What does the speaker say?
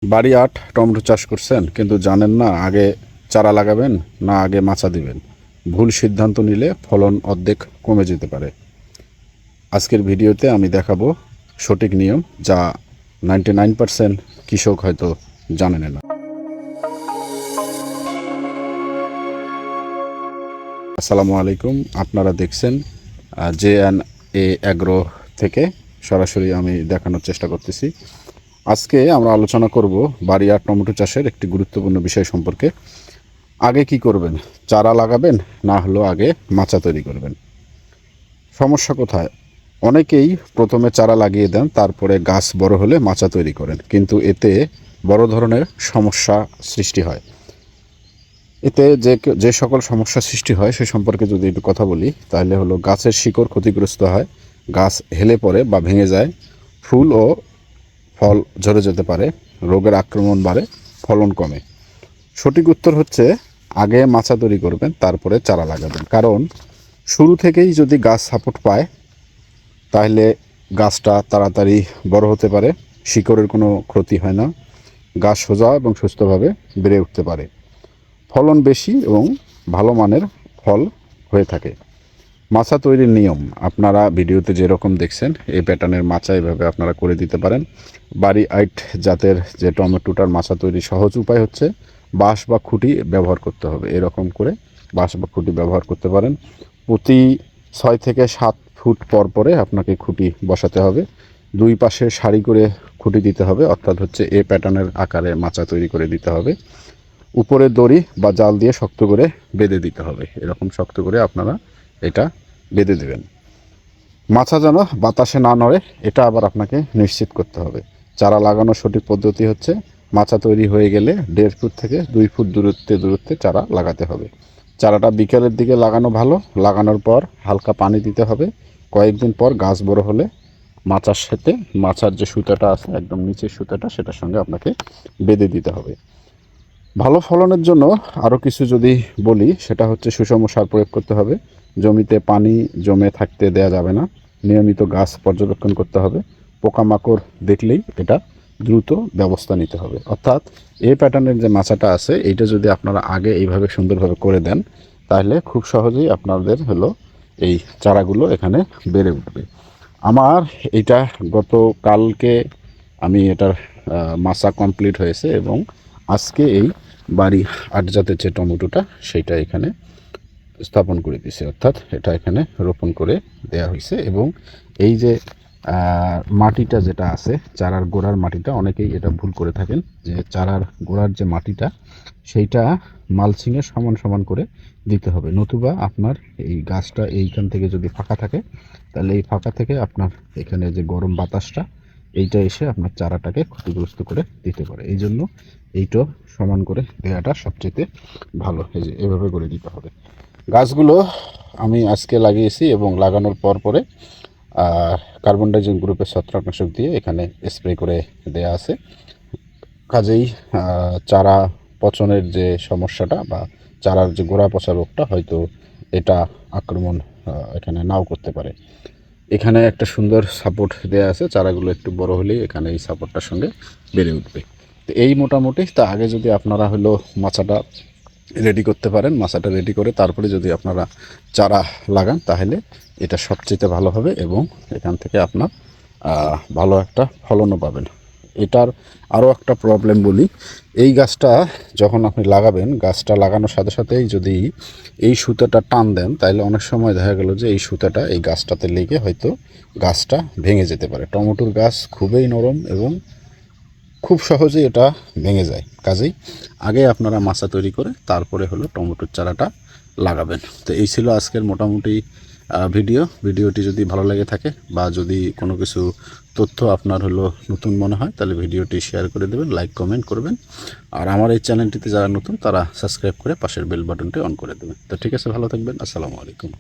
বাড়ি ৮ টমেটো চাষ করছেন, কিন্তু জানেন না আগে চারা লাগাবেন না আগে মাচা দিবেন। ভুল সিদ্ধান্ত নিলে ফলন অর্ধেক কমে যেতে পারে। আজকের ভিডিওতে আমি দেখাবো সঠিক নিয়ম, যা 99% কৃষক হয়তো জানেন না। আসসালামু আলাইকুম, আপনারা দেখছেন JNA অ্যাগ্রো থেকে সরাসরি আমি দেখানোর চেষ্টা করতেছি। আজকে আমরা আলোচনা করব বাড়ি ৮ টমেটো চাষের একটি গুরুত্বপূর্ণ বিষয় সম্পর্কে। আগে কি করবেন, চারা লাগাবেন না হলো আগে মাচা তৈরি করবেন? সমস্যা কোথায়? অনেকেই প্রথমে চারা লাগিয়ে দেন, তারপরে গাছ বড় হলে মাচা তৈরি করেন, কিন্তু এতে বড় ধরনের সমস্যা সৃষ্টি হয়। এতে যে সকল সমস্যা সৃষ্টি হয় সে সম্পর্কে যদি একটু কথা বলি, তাহলে হলো গাছের শিকড় ক্ষতিগ্রস্ত হয়, গাছ হেলে পড়ে বা ভেঙে যায়, ফুল ও ফল ঝরে যেতে পারে, রোগের আক্রমণ বাড়ে, ফলন কমে। সঠিক উত্তর হচ্ছে আগে মাচা তৈরি করবেন, তারপরে চারা লাগাবেন। কারণ শুরু থেকেই যদি গাছ সাপোর্ট পায় তাহলে গাছটা তাড়াতাড়ি বড় হতে পারে, শিকড়ের কোনো ক্ষতি হয় না, গাছ সোজা এবং সুস্থভাবে বেড়ে উঠতে পারে, ফলন বেশি এবং ভালো মানের ফল হয়ে থাকে। মাচা তৈরির নিয়ম আপনারা ভিডিওতে যেরকম দেখছেন এই প্যাটার্নের মাচা এভাবে আপনারা করে দিতে পারেন। বাড়ি ৮ জাতের যে টমেটোটার মাচা তৈরির সহজ উপায় হচ্ছে বাঁশ বা খুঁটি ব্যবহার করতে হবে। এরকম করে বাঁশ বা খুঁটি ব্যবহার করতে পারেন। প্রতি ৬ থেকে ৭ ফুট পর পরে আপনাকে খুঁটি বসাতে হবে। দুই পাশে সারি করে খুঁটি দিতে হবে, অর্থাৎ হচ্ছে এ প্যাটার্নের আকারে মাচা তৈরি করে দিতে হবে। উপরে দড়ি বা জাল দিয়ে শক্ত করে বেঁধে দিতে হবে। এরকম শক্ত করে আপনারা এটা বেঁধে দেবেন। মাচা যেন বাতাসে না নড়ে, এটা আবার আপনাকে নিশ্চিত করতে হবে। চারা লাগানোর সঠিক পদ্ধতি হচ্ছে মাচা তৈরি হয়ে গেলে ১.৫ ফুট থেকে ২ ফুট দূরত্বে চারা লাগাতে হবে। চারাটা বিকেলের দিকে লাগানো ভালো। লাগানোর পর হালকা পানি দিতে হবে। কয়েকদিন পর গাছ বড় হলে মাচার সাথে মাচার যে সুতাটা আছে একদম নিচের সুতাটা, সেটার সঙ্গে আপনাকে বেঁধে দিতে হবে। ভালো ফলনের জন্য আরও কিছু যদি বলি, সেটা হচ্ছে সুষম সার প্রয়োগ করতে হবে। জমিতে পানি জমে থাকতে দেয়া যাবে না। নিয়মিত গাছ পর্যবেক্ষণ করতে হবে। পোকামাকড় দেখলেই এটা দ্রুত ব্যবস্থা নিতে হবে। অর্থাৎ এই প্যাটার্নের যে মাচাটা আছে এইটা যদি আপনারা আগে এইভাবে সুন্দরভাবে করে দেন, তাহলে খুব সহজেই আপনাদের হলো এই চারাগুলো এখানে বেড়ে উঠবে। আমার এটা গতকালকে আমি এটার মাচা কমপ্লিট হয়েছে এবং আজকে এই বাড়ি ৮ জাতের যে টমেটোটা সেইটা এখানে স্থাপন করে দিয়েছে, অর্থাৎ এটা এখানে রোপণ করে দেয়া হয়েছে। এবং এই যে মাটিটা যেটা আছে চারার গোড়ার মাটিটা, অনেকেই এটা ভুল করে থাকেন যে চারার গোড়ার যে মাটিটা সেইটা মালচিংয়ে সমান সমান করে দিতে হবে, নতুবা আপনার এই গাছটা এইখান থেকে যদি ফাঁকা থাকে তাহলে এই ফাঁকা থেকে আপনার এখানে যে গরম বাতাসটা এইটা এসে আপনার চারাটাকে ক্ষতিগ্রস্ত করে দিতে পারে। এই জন্য এইটা সমান করে দেওয়াটা সবচেয়ে ভালো। এই যে এভাবে করে দিতে হবে। গাছগুলো আমি আজকে লাগিয়েছি এবং লাগানোর পরে কার্বন ডাইজিং গ্রুপের ছত্রাকনাশক দিয়ে এখানে স্প্রে করে দেয়া আছে। কাজেই চারা পচনের যে সমস্যাটা বা চারার যে গোড়া পচা রোগটা হয়তো এটা আক্রমণ এখানে নাও করতে পারে। এখানে একটা সুন্দর সাপোর্ট দেয়া আছে, চারাগুলো একটু বড় হলেই এখানে এই সাপোর্টটার সঙ্গে বেড়ে উঠবে। তো এই মোটামুটি। তা আগে যদি আপনারা হলো মাচাটা রেডি করতে পারেন, মাচাটা রেডি করে তারপরে যদি আপনারা চারা লাগান তাহলে এটা সবচেয়ে ভালো হবে এবং এখান থেকে আপনার ভালো একটা ফলনও পাবেন। এটার আরও একটা প্রবলেম বলি, এই গাছটা যখন আপনি লাগাবেন, গাছটা লাগানোর সাথে সাথেই যদি এই সুতাটা টান দেন তাহলে অনেক সময় দেখা গেল যে এই সুতাটা এই গাছটাতে লেগে হয়তো গাছটা ভেঙে যেতে পারে। টমেটোর গাছ খুবই নরম এবং খুব সহজেই এটা ভেঙে যায়। কাজেই আগে আপনারা মাচা তৈরি করে তারপরে হলো টমেটোর চারাটা লাগাবেন। তো এই ছিল আজকের মোটামুটি ভিডিওটি যদি ভালো লেগে থাকে বা যদি কোনো কিছু তথ্য আপনার হলো নতুন মনে হয় তাহলে ভিডিওটি শেয়ার করে দেবেন, লাইক কমেন্ট করবেন। আর আমার এই চ্যানেলটিতে যারা নতুন তারা সাবস্ক্রাইব করে পাশের বেল বাটনটি অন করে দেবেন। তো ঠিক আছে, ভালো থাকবেন। আসসালামু আলাইকুম।